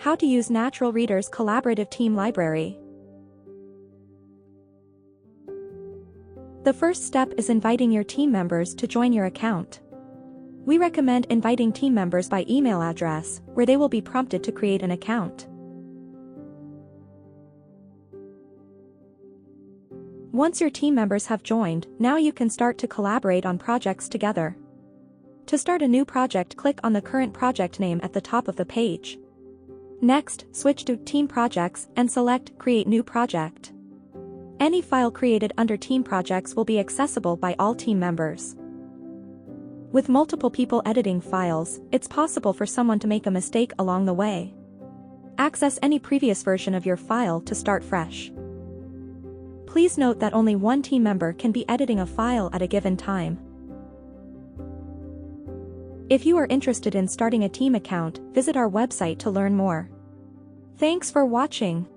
How to use NaturalReader's collaborative team library. The first step is inviting your team members to join your account. We recommend inviting team members by email address, where they will be prompted to create an account. Once your team members have joined, now you can start to collaborate on projects together. To start a new project, click on the current project name at the top of the page. Next, switch to Team Projects and select Create New Project. Any file created under Team Projects will be accessible by all team members. With multiple people editing files, it's possible for someone to make a mistake along the way. Access any previous version of your file to start fresh. Please note that only one team member can be editing a file at a given time. If you are interested in starting a team account, visit our website to learn more. Thanks for watching.